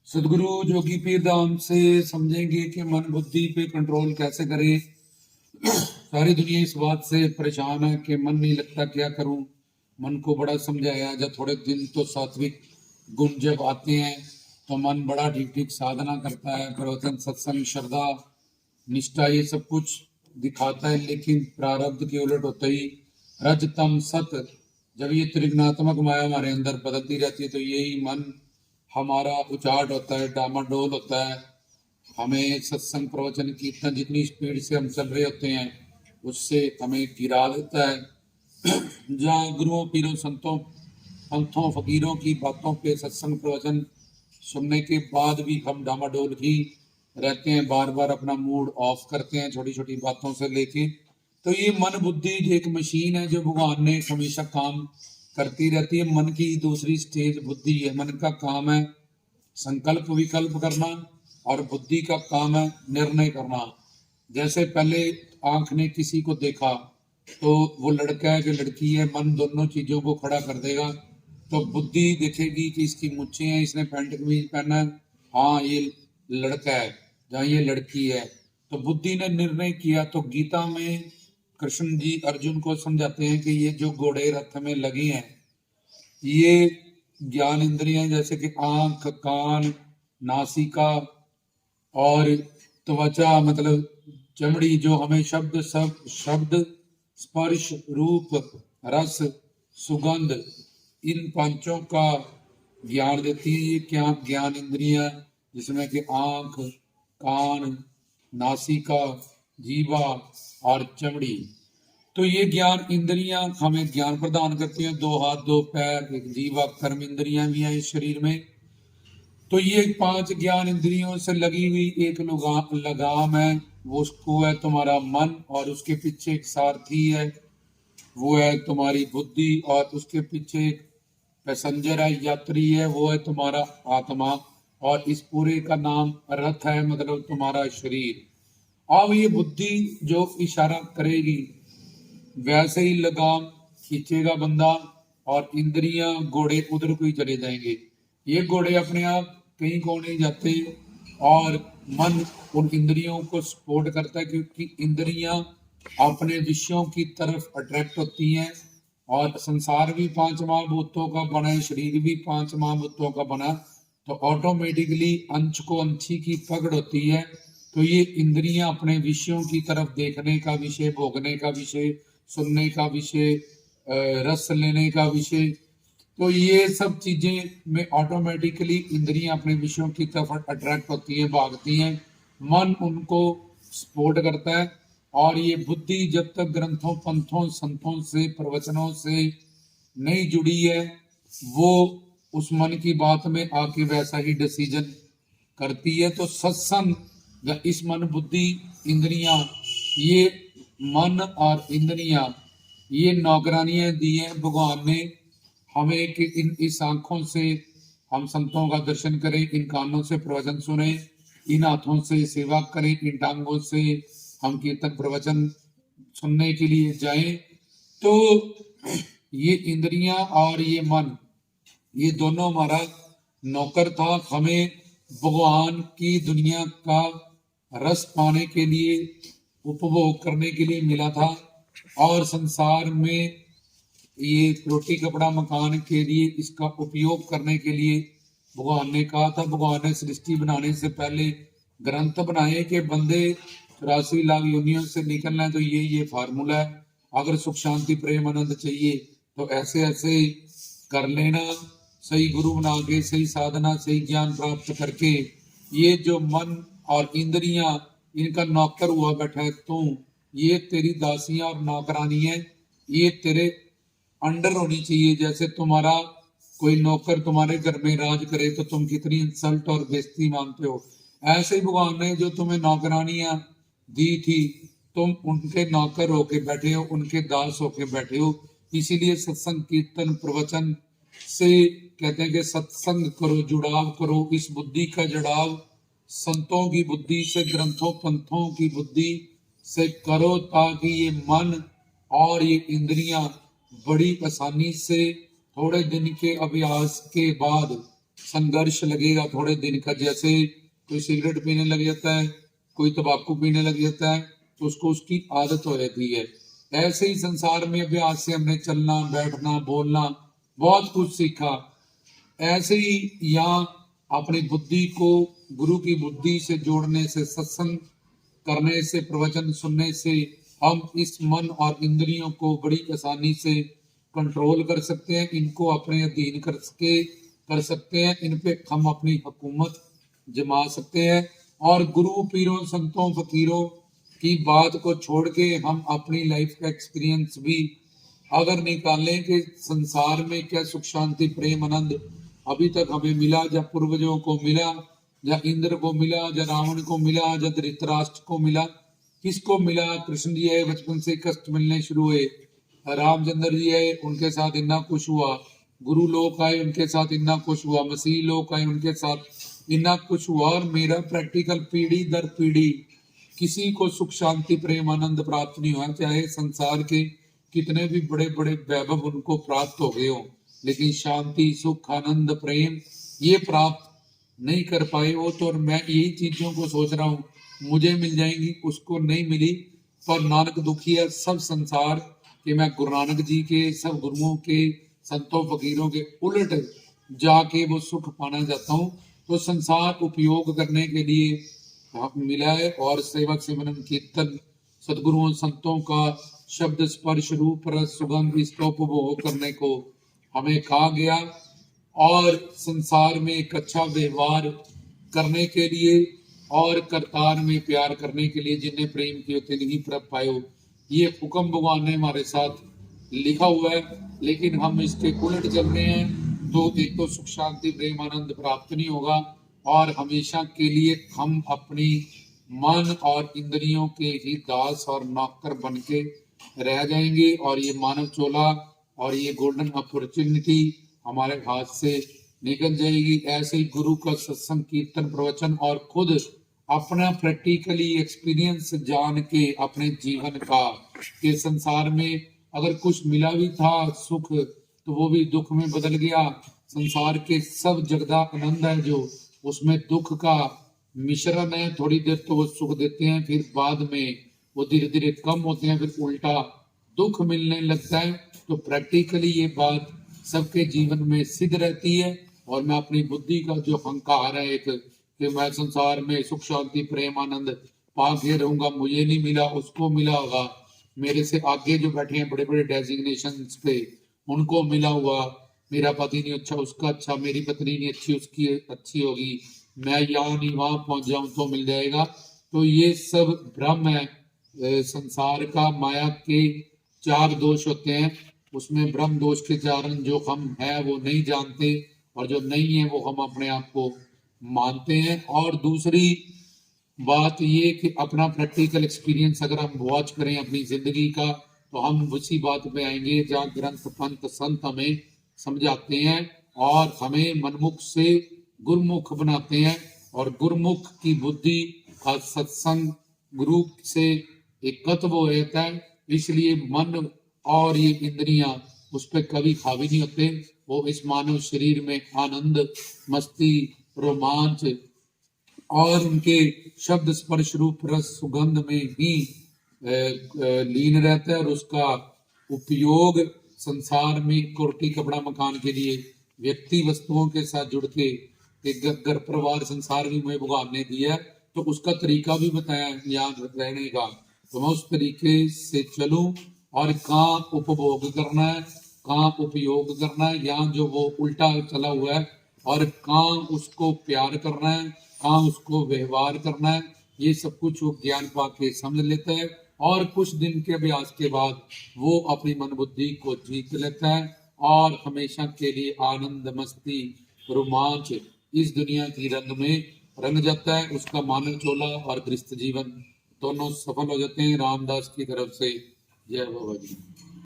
सदगुरु जोगी पीर धाम से समझेंगे कि मन बुद्धि पे कंट्रोल कैसे करें। सारी दुनिया इस बात से परेशान है कि मन नहीं लगता, क्या करूं। मन को बड़ा समझाया, जब थोड़े दिन तो सात्विक गुण जब आते हैं तो मन बड़ा ठीक ठीक साधना करता है, प्रवचन सत्संग श्रद्धा निष्ठा ये सब कुछ दिखाता है। लेकिन प्रारब्ध के उलट होता ही रज तम सत, जब ये त्रिगुणात्मक माया हमारे अंदर बदलती रहती है तो यही मन हमारा उचाट होता है, डामाडोल होता है। हमें सत्संग प्रवचन कीर्तन जितनी स्पीड से हम चल रहे होते हैं उससे हमें गिरा देता है। जहाँ गुरुओं पीरों संतों पंथों फकीरों की बातों पे सत्संग प्रवचन सुनने के बाद भी हम डामाडोल ही रहते हैं, बार बार अपना मूड ऑफ करते हैं छोटी छोटी बातों से लेके। तो ये मन बुद्धि एक मशीन है जो भगवान ने हमेशा काम करती रहती है। मन की दूसरी स्टेज बुद्धि है। मन का काम है संकल्प विकल्प करना और बुद्धि का काम है निर्णय करना। जैसे पहले आंख ने किसी को देखा तो वो लड़का है कि लड़की है, मन दोनों चीजों को खड़ा कर देगा। तो बुद्धि देखेगी कि इसकी मुच्छें हैं, इसने पैंट कमीज पहना है, हाँ ये लड़का है, जहाँ ये लड़की है। तो बुद्धि ने निर्णय किया। तो गीता में कृष्ण जी अर्जुन को समझाते हैं कि ये जो घोड़े रथ में लगे हैं ये ज्ञान इंद्रियां, जैसे कि आंख कान नासिका और त्वचा मतलब चमड़ी, जो हमें शब्द स्पर्श रूप रस सुगंध इन पांचों का ज्ञान देती है। ये क्या ज्ञान इंद्रियां, जिसमें कि आंख कान नासिका जीवा और चमड़ी। तो ये ज्ञान इंद्रियां हमें ज्ञान प्रदान करती हैं। दो हाथ दो पैर एक जीवा कर्म इंद्रियां भी हैं इस शरीर में। तो ये पांच ज्ञान इंद्रियों से लगी हुई एक लगाम है, वो उसको है तुम्हारा मन, और उसके पीछे एक सारथी है वो है तुम्हारी बुद्धि, और उसके पीछे एक पैसेंजर है यात्री है वो है तुम्हारा आत्मा, और इस पूरे का नाम रथ है मतलब तुम्हारा शरीर। अब ये बुद्धि जो इशारा करेगी वैसे ही लगाम खींचेगा बंदा, और इंद्रियां घोड़े उधर को ही चले जाएंगे। ये घोड़े अपने आप कहीं को नहीं जाते, और मन उन इंद्रियों को सपोर्ट करता है क्योंकि इंद्रियां अपने विषयों की तरफ अट्रैक्ट होती हैं। और संसार भी पांच महाभूतों का बना है, शरीर भी पांच महाभूतों का बना, तो ऑटोमेटिकली अंश को अंशी की पकड़ होती है। तो ये इंद्रियां अपने विषयों की तरफ देखने का विषय, भोगने का विषय, सुनने का विषय, रस लेने का विषय, तो ये सब चीजें में ऑटोमेटिकली इंद्रियां अपने विषयों की तरफ अट्रैक्ट होती हैं, भागती हैं। मन उनको सपोर्ट करता है। और ये बुद्धि जब तक ग्रंथों पंथों संतों से प्रवचनों से नहीं जुड़ी है वो उस मन की बात में आके वैसा ही डिसीजन करती है। तो सत्संग या इस मन बुद्धि इंद्रियां, ये मन और इंद्रियां ये नौकरानियां दी हैं भगवान ने हमें कि इन इस आंखों से हम संतों का दर्शन करें, इन कानों से प्रवचन सुने, इन हाथों से सेवा करें, इन टांगों से हम कीर्तन प्रवचन सुनने के लिए जाएं। तो ये इंद्रियां और ये मन ये दोनों हमारा नौकर था। हमें भगवान की दुनिया का रस पाने के लिए उपभोग करने के लिए मिला था, और संसार में ये रोटी कपड़ा मकान के लिए इसका उपयोग करने के लिए भगवान ने कहा था। भगवान ने सृष्टि बनाने से पहले ग्रंथ बनाए कि बंदे 84 लाख योनियों से निकलना है तो ये फार्मूला है, अगर सुख शांति प्रेम आनंद चाहिए तो ऐसे ऐसे कर लेना, सही गुरु बना के सही साधना सही ज्ञान प्राप्त करके। ये जो मन और इंद्रियां इनका नौकर हुआ बैठा है तू, ये तेरी दासियां और नौकरानी है, ये तेरे अंडर होनी चाहिए। जैसे तुम्हारा कोई नौकर तुम्हारे घर में राज करे तो तुम कितनी इंसल्ट और बेइज्जती मानते हो, ऐसे ही भगवान ने जो तुम्हें नौकरानियां दी थी तुम उनके नौकर होके बैठे हो, उनके दास होके बैठे हो। इसीलिए सत्संग कीर्तन प्रवचन से कहते हैं कि सत्संग करो, जुड़ाव करो। इस बुद्धि का जुड़ाव संतों की बुद्धि से, ग्रंथों पंथों की बुद्धि से करो, ताकि ये मन और ये इंद्रियां बड़ी आसानी से थोड़े दिन के अभ्यास के बाद संघर्ष लगेगा थोड़े दिन का। जैसे कोई सिगरेट पीने लग जाता है, कोई तंबाकू पीने लग जाता है, तो उसको उसकी आदत हो जाती है। ऐसे ही संसार में अभ्यास से हमने चलना, बैठना, बोलना, बहुत कुछ सीखा। ऐसे ही यहाँ अपनी बुद्धि को गुरु की बुद्धि से जोड़ने से, सत्संग करने से, प्रवचन सुनने से हम इस मन और इंद्रियों को बड़ी आसानी से कंट्रोल कर सकते हैं, इनको अपने अधीन कर सकते हैं, इन पे हम अपनी हुकूमत जमा सकते हैं। और गुरु पीरों संतों फकीरों की बात को छोड़ के हम अपनी लाइफ का एक्सपीरियंस भी अगर निकालें कि संसार में क्या सुख शांति प्रेम आनंद अभी तक हमें मिला, या पूर्वजों को मिला, या इंद्र को मिला, या रावण को मिला, या धृतराष्ट्र को मिला, किसको मिला? कृष्ण जी आए, बचपन से कष्ट मिलने शुरू हुए। रामचंद्र जी आए, उनके साथ इतना कुछ हुआ। गुरु लोग आए, उनके साथ इतना कुछ हुआ। मसीह लोग आए, उनके साथ इतना कुछ हुआ। और मेरा प्रैक्टिकल पीढ़ी दर पीढ़ी किसी को सुख शांति प्रेम आनंद प्राप्त नहीं हुआ, चाहे संसार के कितने भी बड़े बड़े वैभव उनको प्राप्त हो गए हो, लेकिन शांति सुख आनंद प्रेम ये प्राप्त नहीं कर पाए हो। तो और मैं यही चीजों को सोच रहा हूँ, मुझे मिल जाएंगी, उसको नहीं मिली। पर नानक दुखी है सब संसार कि मैं गुरु नानक जी के, सब गुरुओं के, संतों फकीरों के उलट जाके वो सुख पाना चाहता हूँ। तो संसार उपयोग करने के लिए मिला है। और सेवक सिमरन कीर्तन सदगुरुओं संतों का शब्द स्पर्श रूप रस सुगंध इसका उपभोग करने को हमें कहा गया। और संसार में एक अच्छा व्यवहार करने के लिए और करतार में प्यार करने के लिए जिन्हें प्रेम किए तिन्हीं प्रभ पायो, ये हुक्म भगवान ने हमारे साथ लिखा हुआ है। लेकिन हम इसके उलट चल रहे हैं तो एक तो सुख शांति प्रेम आनंद प्राप्त नहीं होगा, और हमेशा के लिए हम अपनी मन और इंद्रियों के ही दास और नौकर बन के रह जाएंगे। और ये मानव चोला और ये गोल्डन अपॉर्चुनिटी हमारे हाथ से निकल जाएगी। ऐसे ही गुरु का सत्संग कीर्तन प्रवचन और खुद अपना प्रैक्टिकली एक्सपीरियंस जान के अपने जीवन का कि संसार में अगर कुछ मिला भी था सुख तो वो भी दुख में बदल गया। संसार के सब जगदा आनंद है जो उसमें दुख का मिश्रण है। थोड़ी देर तो वो सुख देते हैं, फिर बाद में वो धीरे धीरे कम होते हैं, फिर उल्टा दुख मिलने लगता है। तो प्रैक्टिकली ये बात सबके जीवन में सिद्ध रहती है। और मैं अपनी बुद्धि का जो अहंकार है एक कि मैं संसार में सुख शांति प्रेम आनंद पाके रहूंगा, मुझे नहीं मिला उसको मिला होगा, मेरे से आगे जो बैठे हैं बड़े बड़े डेजिग्नेशन पे उनको मिला हुआ, मेरा पति नहीं अच्छा उसका अच्छा, मेरी पत्नी नहीं अच्छी उसकी अच्छी होगी, मैं यहाँ नहीं वहां पहुंच जाऊं तो मिल जाएगा। तो ये सब भ्रम है। संसार का माया के चार दोष होते हैं, उसमें ब्रह्म दोष के कारण जो हम है वो नहीं जानते, और जो नहीं है वो हम अपने आप को मानते हैं। और दूसरी बात ये कि अपना प्रैक्टिकल एक्सपीरियंस अगर हम वॉच करें अपनी जिंदगी का तो हम उसी बात पे आएंगे जहाँ ग्रंथ पंथ संत हमें समझाते हैं और हमें मनमुख से गुरमुख बनाते हैं। और गुरमुख की बुद्धि का सत्संग गुरु से एकत्व हो जाता है, इसलिए मन और ये इंद्रियां उस पर कभी हावी नहीं होते। वो इस मानव शरीर में आनंद मस्ती रोमांच और उनके शब्द स्पर्श रूप रस सुगंध में ही लीन रहता है। और उसका उपयोग संसार में कोठी कपड़ा मकान के लिए व्यक्ति वस्तुओं के साथ जुड़ के एक घर परिवार संसार भी मुझे भगवान ने दिया है, तो उसका तरीका भी बताया यहाँ रहने का। तो मैं उस तरीके से चलूं और कहाँ उपभोग करना है कहाँ उपयोग करना है, यहाँ जो वो उल्टा चला हुआ है, और कहाँ उसको प्यार करना है कहाँ उसको व्यवहार करना है, ये सब कुछ वो ज्ञान पाके समझ लेता है। और कुछ दिन के अभ्यास के बाद वो अपनी मन बुद्धि को जीत लेता है और हमेशा के लिए आनंद मस्ती रोमांच इस दुनिया की रंग में रंग जाता है। उसका मानव चोला और गृहस्थ जीवन दोनों सफल हो जाते हैं। रामदास की तरफ से जय बाबा जी।